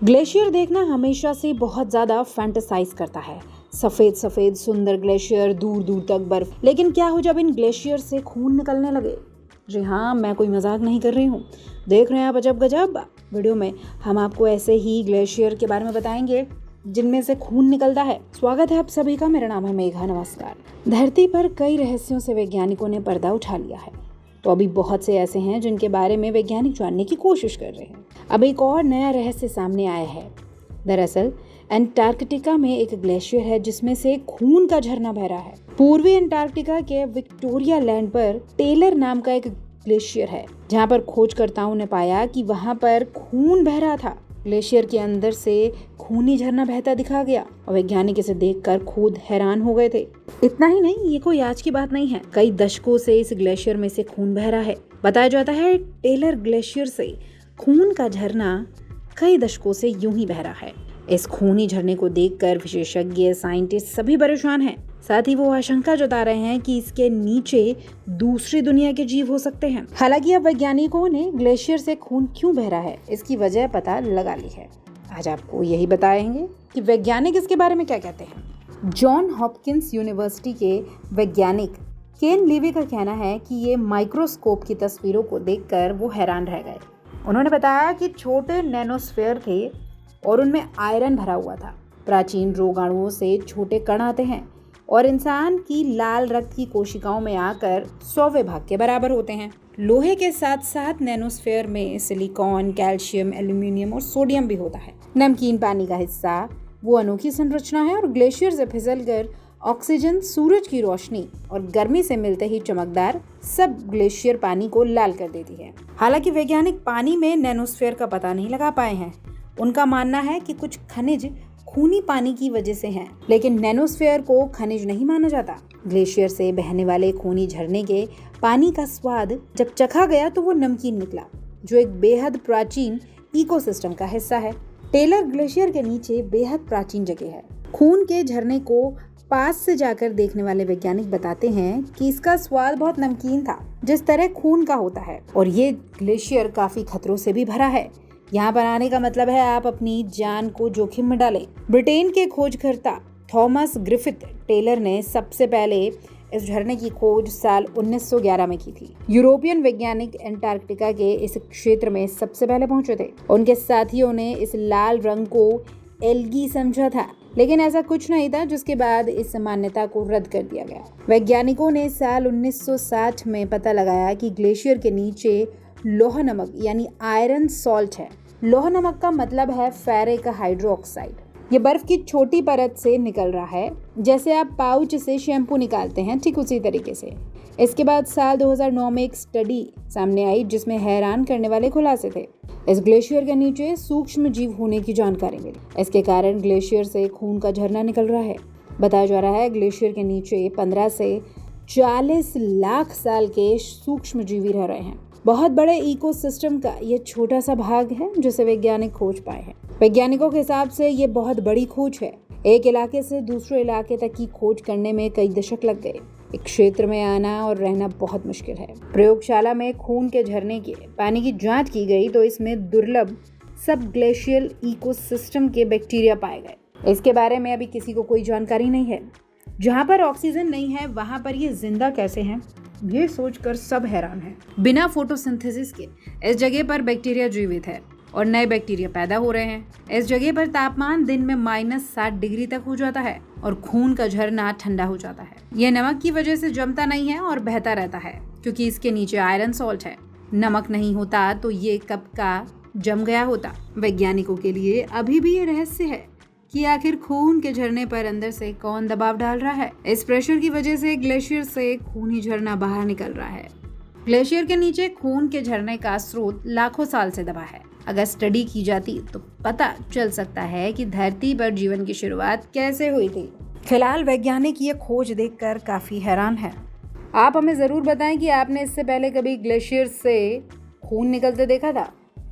Glacier देखना हमेशा से बहुत ज़्यादा फैंटेसाइज करता है। सफ़ेद सफ़ेद सुंदर ग्लेशियर, दूर दूर तक बर्फ। लेकिन क्या हो जब इन ग्लेशियर से खून निकलने लगे? जी हाँ, मैं कोई मजाक नहीं कर रही हूँ। देख रहे हैं आप अजब गजब। वीडियो में हम आपको ऐसे ही ग्लेशियर के बारे में बताएंगे जिनमें से खून निकलता है। स्वागत है आप सभी का, मेरा नाम है मेघा। नमस्कार। धरती पर कई रहस्यों से वैज्ञानिकों ने पर्दा उठा लिया है, तो अभी बहुत से ऐसे हैं जिनके बारे में वैज्ञानिक जानने की कोशिश कर रहे हैं। अब एक और नया रहस्य सामने आया है। दरअसल अंटार्कटिका में एक ग्लेशियर है जिसमें से खून का झरना बह रहा है। पूर्वी अंटार्कटिका के विक्टोरिया लैंड पर टेलर नाम का एक ग्लेशियर है, जहां पर खोजकर्ताओं ने पाया कि वहां पर खून बह रहा था। ग्लेशियर के अंदर से खूनी झरना बहता दिखा गया और वैज्ञानिक इसे देखकर खुद हैरान हो गए थे। इतना ही नहीं, ये कोई आज की बात नहीं है। कई दशकों से इस ग्लेशियर में से खून बह रहा है। बताया जाता है टेलर ग्लेशियर से खून का झरना कई दशकों से यूं ही बह रहा है। इस खूनी झरने को देखकर विशेषज्ञ, साइंटिस्ट सभी परेशान हैं। साथ ही वो आशंका जता रहे हैं कि इसके नीचे दूसरी दुनिया के जीव हो सकते हैं। हालांकि अब वैज्ञानिकों ने ग्लेशियर से खून क्यों बह रहा है, इसकी वजह पता लगा ली है। आज आपको यही बताएंगे कि वैज्ञानिक इसके बारे में क्या कहते हैं। जॉन हॉपकिंस यूनिवर्सिटी के वैज्ञानिक केन लीवी का कहना है कि ये माइक्रोस्कोप की तस्वीरों को देखकर वो हैरान रह गए। उन्होंने बताया कि छोटे नैनोस्फेयर थे और उनमें आयरन भरा हुआ था। प्राचीन रोगाणुओं से छोटे कण आते हैं और इंसान की लाल रक्त की कोशिकाओं में आकर 100वें भाग के बराबर होते हैं। लोहे के साथ साथ नैनोस्फेयर में सिलिकॉन, कैल्शियम, एल्यूमिनियम और सोडियम भी होता है। नमकीन पानी का हिस्सा वो अनोखी संरचना है और ग्लेशियर से फिसलकर ऑक्सीजन, सूरज की रोशनी और गर्मी से मिलते ही चमकदार सब ग्लेशियर पानी को लाल कर देती है। हालांकि वैज्ञानिक पानी में नैनोस्फेयर का पता नहीं लगा पाए हैं। उनका मानना है कि कुछ खनिज खूनी पानी की वजह से हैं, लेकिन नैनोस्फेयर को खनिज नहीं माना जाता। ग्लेशियर से बहने वाले खूनी झरने के पानी का स्वाद जब चखा गया तो वो नमकीन निकला, जो एक बेहद प्राचीन इकोसिस्टम का हिस्सा है। टेलर ग्लेशियर के नीचे बेहद प्राचीन जगह है। खून के झरने को पास से जाकर देखने वाले वैज्ञानिक बताते हैं कि इसका स्वाद बहुत नमकीन था, जिस तरह खून का होता है। और ये ग्लेशियर काफी खतरों से भी भरा है। यहाँ पर आने का मतलब है आप अपनी जान को जोखिम में डालें। ब्रिटेन के खोजकर्ता थॉमस ग्रिफिथ टेलर ने सबसे पहले इस झरने की खोज साल 1911 में की थी। यूरोपियन वैज्ञानिक अंटार्कटिका के इस क्षेत्र में सबसे पहले पहुंचे थे। उनके साथियों ने इस लाल रंग को एल्गी समझा था, लेकिन ऐसा कुछ नहीं था, जिसके बाद इस मान्यता को रद्द कर दिया गया। वैज्ञानिकों ने साल 1960 में पता लगाया कि ग्लेशियर के नीचे लौह नमक यानी आयरन सॉल्ट है। लौह नमक का मतलब है फेरिक हाइड्रोक्साइड। ये बर्फ की छोटी परत से निकल रहा है, जैसे आप पाउच से शैम्पू निकालते हैं, ठीक उसी तरीके से। इसके बाद साल 2009 में एक स्टडी सामने आई जिसमें हैरान करने वाले खुलासे थे। इस ग्लेशियर के नीचे सूक्ष्म जीव होने की जानकारी मिली। इसके कारण ग्लेशियर से खून का झरना निकल रहा है। बताया जा रहा है ग्लेशियर के नीचे 15 से 40 लाख साल के सूक्ष्म जीवी रह रहे हैं। बहुत बड़े इकोसिस्टम का ये छोटा सा भाग है जिसे वैज्ञानिक खोज पाए हैं। वैज्ञानिकों के हिसाब से ये बहुत बड़ी खोज है। एक इलाके से दूसरे इलाके तक की खोज करने में कई दशक लग गए। एक क्षेत्र में आना और रहना बहुत मुश्किल है। प्रयोगशाला में खून के झरने के पानी की जांच की गई तो इसमें दुर्लभ सब ग्लेशियल इकोसिस्टम के बैक्टीरिया पाए गए। इसके बारे में अभी किसी को कोई जानकारी नहीं है। जहाँ पर ऑक्सीजन नहीं है वहाँ पर ये जिंदा कैसे हैं, ये सोचकर सब हैरान हैं। बिना फोटोसिंथेसिस के इस जगह पर बैक्टीरिया जीवित है और नए बैक्टीरिया पैदा हो रहे हैं। इस जगह पर तापमान दिन में -60 डिग्री तक हो जाता है और खून का झरना ठंडा हो जाता है। यह नमक की वजह से जमता नहीं है और बहता रहता है, क्योंकि इसके नीचे आयरन सॉल्ट है। नमक नहीं होता तो ये कब का जम गया होता। वैज्ञानिकों के लिए अभी भी ये रहस्य है कि आखिर खून के झरने पर अंदर से कौन दबाव डाल रहा है। इस प्रेशर की वजह से ग्लेशियर से खूनी झरना बाहर निकल रहा है। ग्लेशियर के नीचे खून के झरने का स्रोत लाखों साल से दबा है। अगर स्टडी की जाती तो पता चल सकता है कि धरती पर जीवन की शुरुआत कैसे हुई थी। फिलहाल वैज्ञानिक ये खोज देखकर काफी हैरान है। आप हमें जरूर बताएं कि आपने इससे पहले कभी ग्लेशियर से खून निकलते देखा था।